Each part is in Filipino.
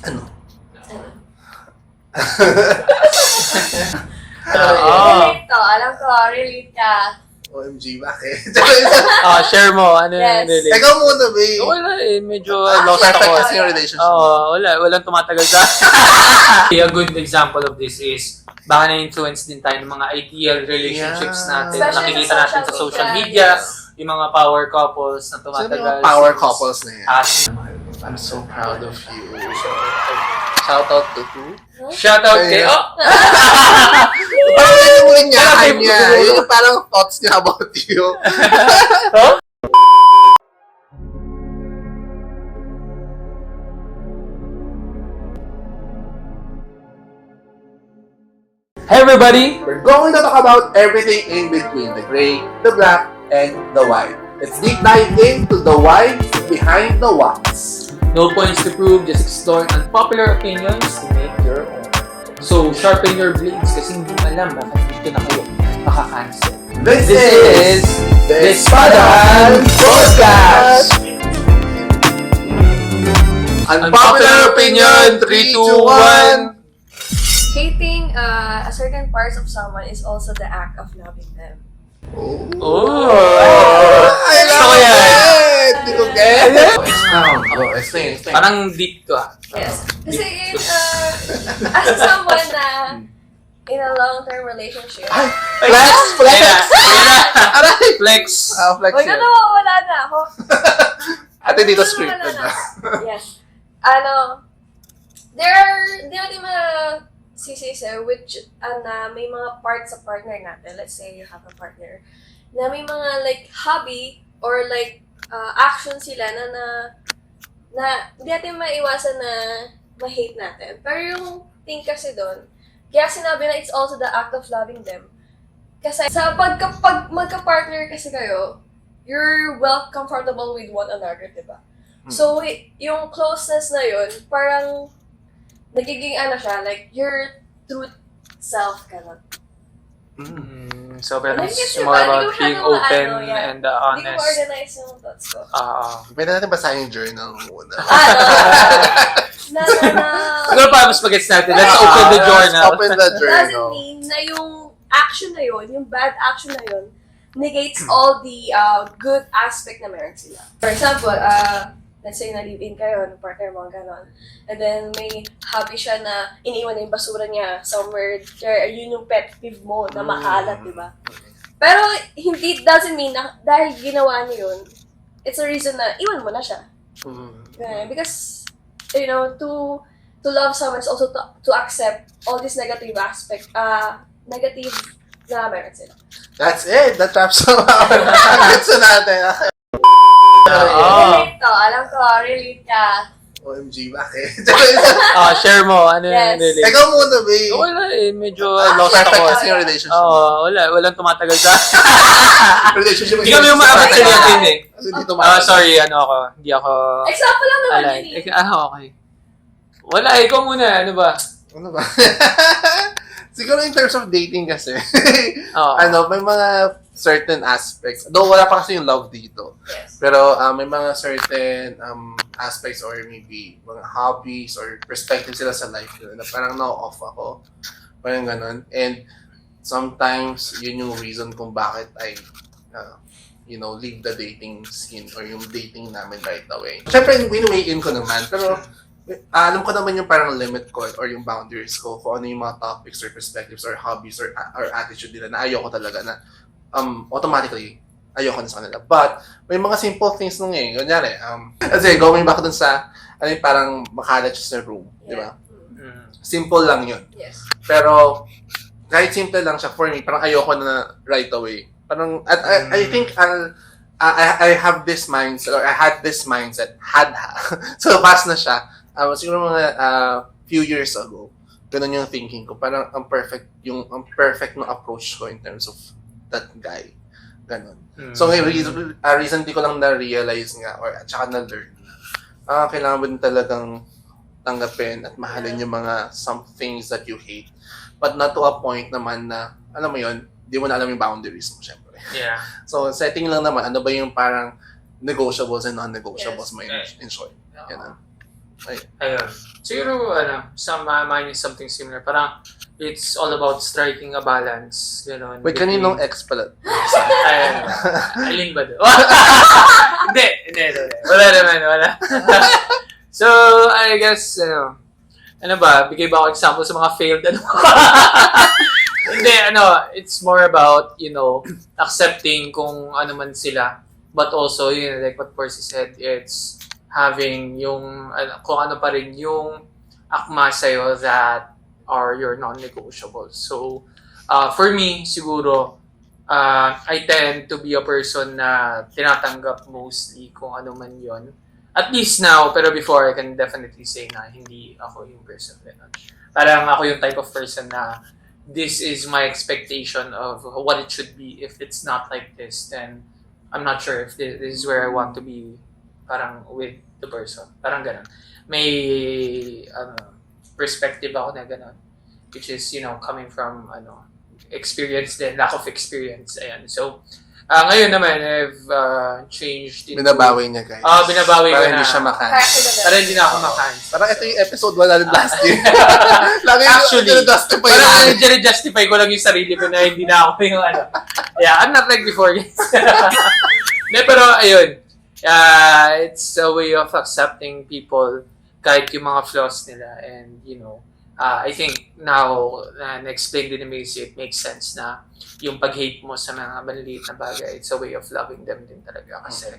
Ano? Relate to. Alam ko, relate ka. OMG, bakit? Share mo. Ano Yes. yung relate? Ikaw muna, babe. Wala eh. Medyo lost Perfect ako. kasi yung relationship. Walang tumatagal sa A good example of this is baka na-influence din tayo ng mga ideal relationships Yeah. natin. Especially Nakikita sa natin sa social social media. media. Yung mga power couples na Sino tumatagal. yung power since couples na yan? past. I'm so proud of you. Shout out to who? Shout out kay... Ayun. Oh! Parang yun yung linyahan niya. Yun yung parang thoughts niya about you. Hey everybody! We're going to talk about everything in between the gray, the black, and the white. Let's deep dive into the whys behind the whats. No points to prove, just explore unpopular opinions to make your own. So, sharpen your blades kasi hindi alam bakit dito na kayo makakancel. This is the Spadahan Podcast! Unpopular opinion, 3, 2, 1. Hating a certain parts of someone is also the act of loving them. Oh! I love it! Di ko get it! Explain. Parang deep to ah. Yes. Kasi as someone na in a long-term relationship, Ay! Flex! Aray! Flex! Flex wala yun. na, wala na ako. Ate dito Wala scripted na. na. Yes. Di natin sisisi which, na may mga parts sa partner natin. Let's say you have a partner na may mga like hobby or like action sila na hindi natin maiwasan na ma-hate natin. Pero yung thing kasi doon, kaya sinabi na it's also the act of loving them. Kasi sa pag magka-partner kasi kayo, you're well comfortable with one another, diba? So, yung closeness na yun, parang nagiging siya, like, your truth self, gano'n. So, pero Like, it's diba? more Hindi about ko being masyadong open yeah. and Hindi ko honest. organize yung thoughts ko. Pwede natin basahin yung journal muna. No. Siguro pa, mas mag-gets natin. Let's open the journal. Let's open the Doesn't journal. mean na yung action na yun, yung bad action na yun, negates all the good aspect na meron sila. For example, let's say na-live-in kayo, ng partner mo, gano'n. And then may hobby siya na iniiwan na yung basura niya somewhere, kaya yun yung pet peeve mo na makalat, di ba? Pero hindi, doesn't mean na dahil ginawa niyo yun, it's a reason na iwan mo na siya. Because, you know, to love someone is also to accept all these negative aspect, negative na meron sila. That's it. That wraps up our gusto natin. Relate to. Alam ko, relate ka. OMG, bakit? Share mo. Ano Yes. yung relate? Ikaw muna, babe. Wala eh. Medyo lost Perfect ako. kasi yung relationship. Walang tumatagal sa... Relationship. Hindi kami umabot natin eh. Kasi dito tumatakal. Sorry, Hindi ako... Example lang naman Aligned. yun eh. Okay. Wala, ikaw muna. Ano ba? Ano ba? Siguro in terms of dating kasi, Oo. may mga certain aspects. Though wala pa kasi yung love dito. Yes. Pero may mga certain aspects or maybe mga hobbies or perspective sila sa life nila na parang na-off ako. Parang ganun. And sometimes yun yung reason kung bakit I leave the dating scene or yung dating namin right away. Siyempre, win-weigh in ko naman. Pero alam ko naman yung parang limit ko or yung boundaries ko kung ano yung mga topics or perspectives or hobbies or attitude nila na ayoko talaga na automatically ayoko na sa kanila. But may mga simple things nung kunyari, kasi going back dun sa yung parang makalat siya sa room, di ba? Simple lang yun. Yes. Pero kahit simple lang siya for me, parang ayoko na right away. Parang I think I have this mindset or I had this mindset so pass na siya. Siguro mga few years ago, ganun yung thinking ko. Parang ang perfect na approach ko in terms of that guy. Ganun. So recently ko lang na-realize nga or at saka na-learn kailangan mo din talagang tanggapin at mahalin yung mga some things that you hate. But not to a point naman na, alam mo yun, di mo na alam yung boundaries mo, syempre. Yeah. So setting lang naman, ano ba yung parang negotiables and non-negotiables mo in short. Ganun. Ayun. Siguro, mine is something similar. Parang, it's all about striking a balance. Gano'n. Wait, kaninong ex pala? Ayun. Alin ba doon? Hindi. Wala naman, wala. So, I guess, ano ba, bigay ba ako example sa mga failed, Hindi, it's more about, accepting kung ano man sila. But also, like what Percy said, it's having yung, kung ano pa rin yung akma sa'yo that are your non-negotiables. So, for me, siguro, I tend to be a person na tinatanggap mostly kung ano man yon. At least now, pero before, I can definitely say na hindi ako yung person. Parang ako yung type of person na this is my expectation of what it should be. If it's not like this, then I'm not sure if this is where I want to be parang with the person. Parang ganun. May perspective ako na ganun. Which is, coming from experience din, lack of experience. Ayan. So, ngayon naman, I've changed into... Binabawi niya, guys. Binabawi ko para na. hindi siya makans. Para hindi na ako makans. Parang ito yung episode 100 last year. Actually, justify parang justify ko lang yung sarili ko na hindi na ako yung Yeah, I'm not like before. De, pero ayun. It's a way of accepting people kahit yung mga flaws nila. And, I think now, na-explain din ni Macy, it makes sense na yung pag-hate mo sa mga maliliit na bagay, it's a way of loving them din talaga. Kasi,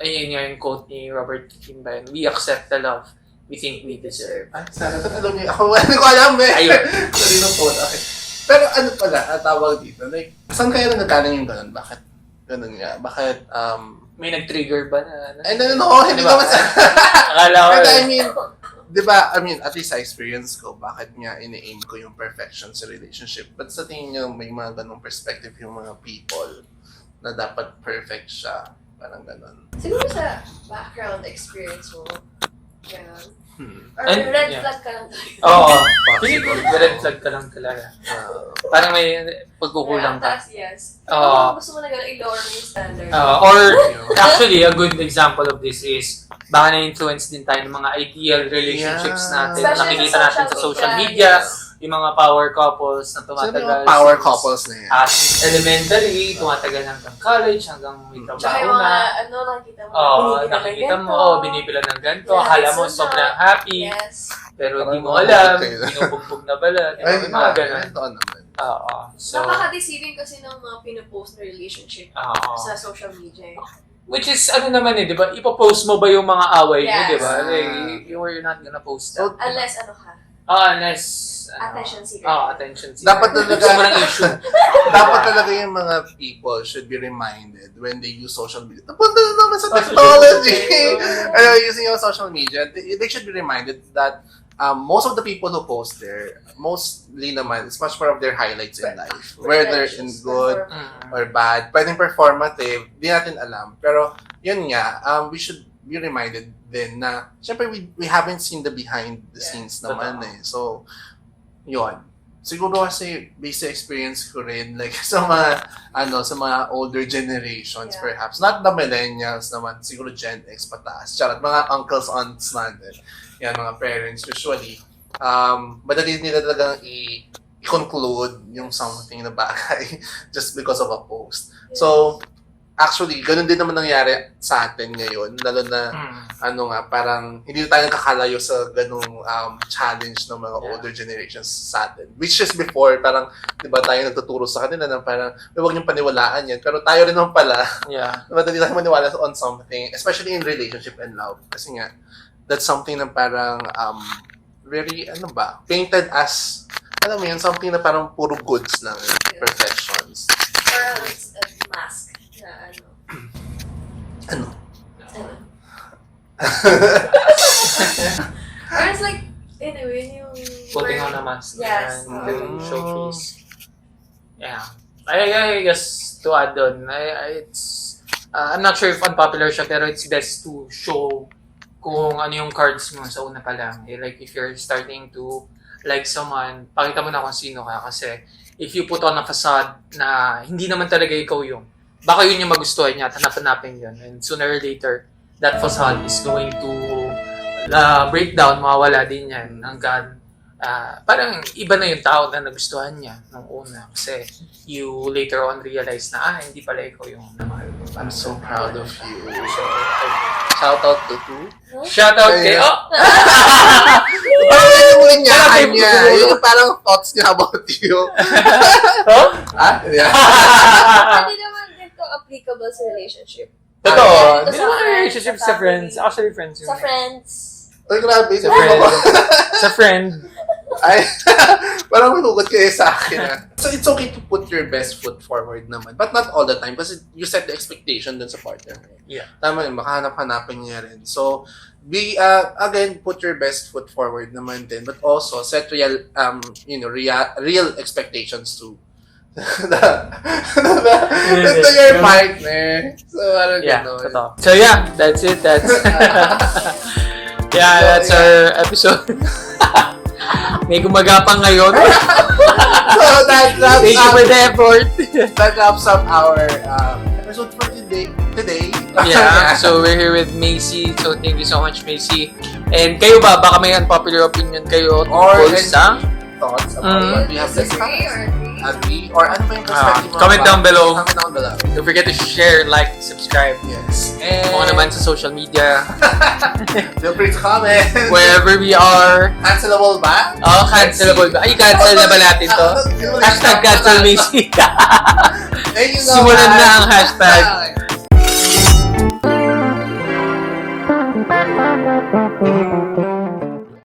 ayun nga yung quote ni Robert Kimball, we accept the love we think we deserve. Sana, alam niyo, ako hindi ko alam Ayun. Sorry ng quote, okay. Pero ano pala, tawag dito, like, saan kaya nagkakaroon yung ganun? Bakit ganun nga? Bakit, May nag-trigger ba na? ay, no, hindi Diba? naman sa... Akala ko. But I mean, di ba, at least sa experience ko, bakit nga ini-aim ko yung perfection sa relationship. But sa tingin nyo, may mga ganong perspective yung mga people na dapat perfect siya. Parang ganon. Siguro sa background experience mo, gano'n. Or And- red yeah. flag ka lang talaga. Oo. Feeling ko, red flag ka lang talaga. Parang may pagkukulang ka. Yes. Oo. Kung gusto mo na gano'n, i-lower mo yung standard. Or, actually, a good example of this is, baka na-influence din tayo ng mga ideal relationships Yeah. natin. Especially Nakikita sa natin sa social media, yung mga power couples na Sino tumatagal. yung power since, couples na yan? Elementary, tumatagal hanggang college, hanggang may Tsaka trabaho yung mga, na. nakikita mo. Oo, binibili ng nakikita mo, ganito. binibilan ng ganito, Yeah, akala mo so sobrang happy, Yes. pero hindi mo Parang alam, kayo. binubugbog na pala. Ay, Mga ganun. ito naman. Oo. So, Napaka-deceiving kasi ng mga pinopost na relationship oo. sa social media. Which is, naman di ba? Ipopost mo ba yung mga away mo, Yes. di ba? Like, you're not gonna post that. So, Unless ka, Unless, attention seeker. attention seeker. Dapat talaga- Sobrang issue. dapat talaga yung mga people should be reminded when they use social media. Napunta na naman sa Social technology. media. Using yung social media, they should be reminded that most of the people who post there, mostly naman, it's much more of their highlights in life. Whether in good or bad, pwedeng performative, di natin alam. Pero yun nga, we should be reminded din na, syempre we haven't seen the behind the scenes naman eh. So, yun. Siguro kasi based sa experience ko rin, like sa mga, sa mga older generations perhaps, not the millennials naman, siguro Gen X pataas, charot, mga uncles, aunts natin, yan, mga parents usually, madali nila talagang i-conclude yung something na bagay just because of a post. So, actually, ganun din naman nangyari sa atin ngayon, lalo na, parang hindi na tayo kakalayo sa ganung challenge ng mga older generations sa atin. Which is before, parang, di ba, tayo nagtuturo sa kanila na parang, huwag niyong paniwalaan yan. Pero tayo rin naman pala, Yeah. madali tayo maniwala on something, especially in relationship and love. Kasi nga, that's something na parang, very, painted as, alam mo yun, something na parang puro goods lang, perfections. Or it's a mask na Ano? Or it's like, anyway, yung... Putting on a mask. Yes. And showcase. Yeah. I guess to add on, it's, I'm not sure if unpopular siya, pero it's best to show kung ano yung cards mo sa una pa lang. Like, if you're starting to like someone, pakita mo na kung sino ka. Kasi, if you put on a facade na hindi naman talaga ikaw yung, baka yun yung magustuhan niya at hanap-hanapin yun. And sooner or later, that facade is going to breakdown, mawawala din yan hanggang parang iba na yung tao na nagustuhan niya nung una. Kasi you later on realize na, hindi pala ikaw yung namahal mo. I'm so proud of you. So, shout out to Tu. Shout out kay... Yeah. Oh! Parang yung linyahan niya. Yung parang thoughts niya about you. Oh? Yeah. Hindi naman din to applicable sa relationship. Totoo. Dito Hindi sa naman friends, relationship sa sa friends. family. Actually, friends yun. Sa friends. Ay, grabe. Sa friend. Sa friend. Ay, parang malugod kayo sa akin. So, it's okay to put your best foot forward naman. But not all the time. Kasi you set the expectation dun sa partner. Yeah. Tama yun. Makahanap-hanapin niya rin. So, again, put your best foot forward naman din. But also, set real, real expectations too. to your partner. So, parang Yeah, gano'n. totoo. So yeah, that's it. That's that's our episode. May gumagapang ngayon. So, that wraps Thank you up. for the effort. That wraps up our episode for today. Yeah, so we're here with Macy. So thank you so much, Macy. And kayo ba? Baka may unpopular opinion kayo Or tungkol sa... thoughts about what we have Disagree discussed. or agree? Agree? Or ano ba yung perspective mo? comment down below. Comment down below. Don't forget to share, like, subscribe. Yes. And Kung naman sa social media. feel free to comment. Wherever we are. Cancelable ba? Oh, cancelable ba? Ay, cancel na ba natin to? Hashtag cancel Macy. Thank you so Simulan much. na ang hashtag. Bye.